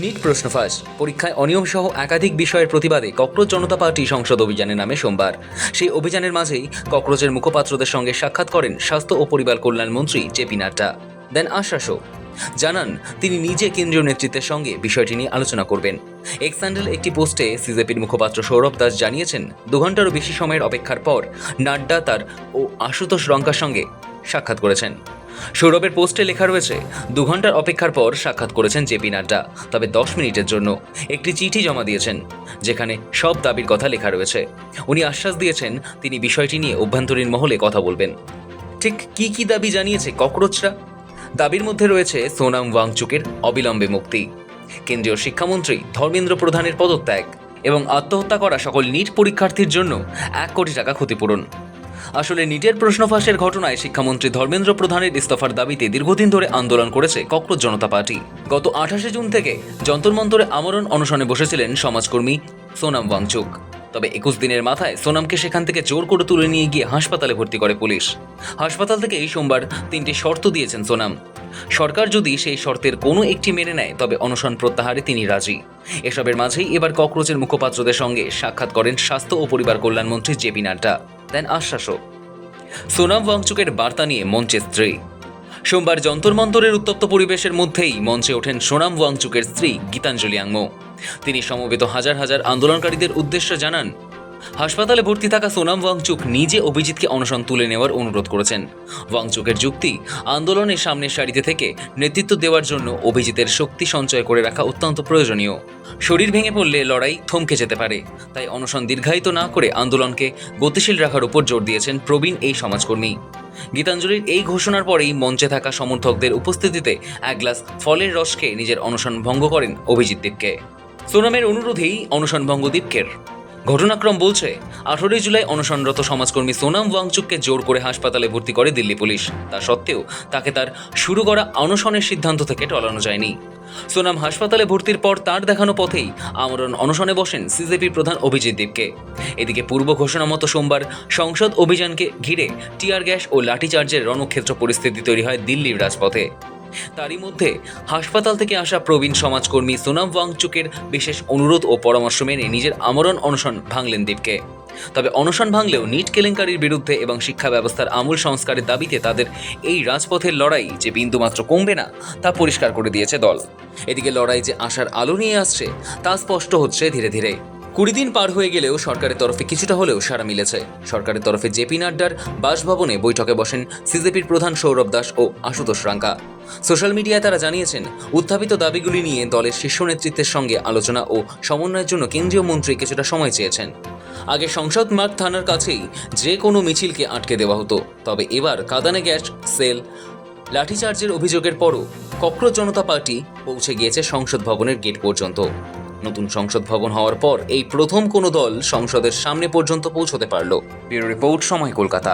NEET প্রশ্ন ফাঁস, পরীক্ষায় অনিয়ম সহ একাধিক বিষয়ের প্রতিবাদে ককরোচ জনতা পার্টি সংসদ অভিযানে নামে সোমবার। সেই অভিযানের মাঝেই ককরোচের মুখপাত্রদের সঙ্গে সাক্ষাৎ করেন স্বাস্থ্য ও পরিবার কল্যাণ মন্ত্রী জেপি নাড্ডা। দেন আশ্বাসও, জানান তিনি নিজে কেন্দ্রীয় নেতৃত্বের সঙ্গে বিষয়টি নিয়ে আলোচনা করবেন। এক্স হ্যান্ডেল একটি পোস্টে সিজেপির মুখপাত্র সৌরভ দাস জানিয়েছেন, 2 ঘন্টারও বেশি সময়ের অপেক্ষার পর নাড্ডা তার ও আশুতোষ রঙ্কার সঙ্গে সাক্ষাৎ করেছেন। সৌরভের পোস্টে লেখা রয়েছে, 2 ঘন্টার অপেক্ষার পর সাক্ষাৎ করেছেন জেপি নাড্ডা, তবে 10 মিনিটের জন্য একটি চিঠি জমা দিয়েছেন, যেখানে সব দাবির কথা লেখা রয়েছে। উনি আশ্বাস দিয়েছেন তিনি বিষয়টি নিয়ে অভ্যন্তরীণ মহলে কথা বলবেন। ঠিক কি দাবি জানিয়েছে ককরোচরা? দাবির মধ্যে রয়েছে সোনাম ওয়াংচুকের অবিলম্বে মুক্তি, কেন্দ্রীয় শিক্ষামন্ত্রী ধর্মেন্দ্র প্রধানের পদত্যাগ এবং আত্মহত্যা করা সকল নিট পরীক্ষার্থীর জন্য 1 কোটি টাকা ক্ষতিপূরণ। আসলে নিটের প্রশ্ন ফাঁসের ঘটনায় শিক্ষামন্ত্রী ধর্মেন্দ্র প্রধানের ইস্তফার দাবিতে দীর্ঘদিন ধরে আন্দোলন করেছে ককরোচ জনতা পার্টি। গত 28 জুন থেকে যন্তর মন্তরে আমরণ অনশনে বসেছিলেন সমাজকর্মী সোনাম ওয়াংচুক। তবে 21 দিনের মাথায় সোনামকে সেখান থেকে জোর করে তুলে নিয়ে গিয়ে হাসপাতালে ভর্তি করে পুলিশ। হাসপাতাল থেকে এই সোমবার 3টি শর্ত দিয়েছেন সোনাম। সরকার যদি সেই শর্তের কোনো একটি মেনে নেয় তবে অনশন প্রত্যাহারে তিনি রাজি। এসবের মাঝেই এবার ককরোচের মুখপাত্রদের সঙ্গে সাক্ষাৎ করেন স্বাস্থ্য ও পরিবার কল্যাণ মন্ত্রী জেপি নাড্ডা। দেন আশ্বাসও। সোনাম ওয়াংচুকের বার্তা নিয়ে মঞ্চে স্ত্রী। সোমবার যন্তর মন্তরের উত্তপ্ত পরিবেশের মধ্যেই মঞ্চে ওঠেন সোনাম ওয়াংচুকের স্ত্রী গীতাঞ্জলি আংমো। তিনি সমবেত হাজার হাজার আন্দোলনকারীদের উদ্দেশ্যে জানান, হাসপাতালে ভর্তি থাকা সোনাম ওয়াংচুক নিজে অভিজিৎকে অনশন তুলে নেওয়ার অনুরোধ করেছেন। ওয়াংচুকের যুক্তি, আন্দোলনের সামনের সারিতে থেকে নেতৃত্ব দেওয়ার জন্য অভিজিতের শক্তি সঞ্চয় করে রাখা অত্যন্ত প্রয়োজনীয়। শরীর ভেঙে পড়লে লড়াই থমকে যেতে পারে, তাই অনশন দীর্ঘায়িত না করে আন্দোলনকে গতিশীল রাখার উপর জোর দিয়েছেন প্রবীণ এই সমাজকর্মী। গীতাঞ্জলির এই ঘোষণার পরেই মঞ্চে থাকা সমর্থকদের উপস্থিতিতে 1 গ্লাস ফলের রস খেয়ে নিজের অনশন ভঙ্গ করেন অভিজিৎ দীপকে। সোনামের অনুরোধেই অনশন ভঙ্গ দীপকের। ঘটনাক্রম বলছে, 18 জুলাই অনশনরত সমাজকর্মী সোনাম ওয়াংচুককে জোর করে হাসপাতালে ভর্তি করে দিল্লি পুলিশ। তা সত্ত্বেও তাকে তার শুরু করা অনশনের সিদ্ধান্ত থেকে টলানো যায়নি। সোনাম হাসপাতালে ভর্তির পর তার দেখানো পথেই আমরণ অনশনে বসেন সিজেপির প্রধান অভিজিৎ দীপকে। এদিকে পূর্ব ঘোষণা মতো সোমবার সংসদ অভিযানকে ঘিরে টিয়ার গ্যাস ও লাঠিচার্জের রণক্ষেত্র পরিস্থিতি তৈরি হয় দিল্লির রাজপথে। তারই মধ্যে হাসপাতাল থেকে আসা প্রবীণ সমাজকর্মী সোনাম ওয়াংচুকের বিশেষ অনুরোধ ও পরামর্শ মেনে নিজের আমরণ অনশন ভাঙলেন দীপকে। তবে অনশন ভাঙলেও নিট কেলেঙ্কারির বিরুদ্ধে এবং শিক্ষা ব্যবস্থার আমূল সংস্কারের দাবিতে তাদের এই রাজপথের লড়াই যে বিন্দুমাত্র কমবে না তা পরিষ্কার করে দিয়েছে দল। এদিকে লড়াই যে আশার আলো নিয়ে আসছে তা স্পষ্ট হচ্ছে ধীরে ধীরে। 20 দিন পার হয়ে গেলেও সরকারের তরফে কিছুটা হলেও সাড়া মিলেছে। সরকারের তরফে জেপি নাড্ডার বাসভবনে বৈঠকে বসেন সিজেপির প্রধান সৌরভ দাস ও আশুতোষ রঙ্কা। সোশ্যাল মিডিয়ায় তারা জানিয়েছেন, উত্থাপিত দাবিগুলি নিয়ে দলের শীর্ষ নেতৃত্বের সঙ্গে আলোচনা ও সমন্বয়ের জন্য কেন্দ্রীয় মন্ত্রী কিছুটা সময় চেয়েছেন। আগে সংসদ মাঠ থানার কাছেই যে কোনো মিছিলকে আটকে দেওয়া হতো, তবে এবার কাঁদানে গ্যাস, সেল, লাঠিচার্জের অভিযোগের পরও ককরোচ জনতা পার্টি পৌঁছে গিয়েছে সংসদ ভবনের গেট পর্যন্ত। নতুন সংসদ ভবন হওয়ার পর এই প্রথম কোনো দল সংসদের সামনে পর্যন্ত পৌঁছতে পারল। ব্যুরো রিপোর্ট, সময় কলকাতা।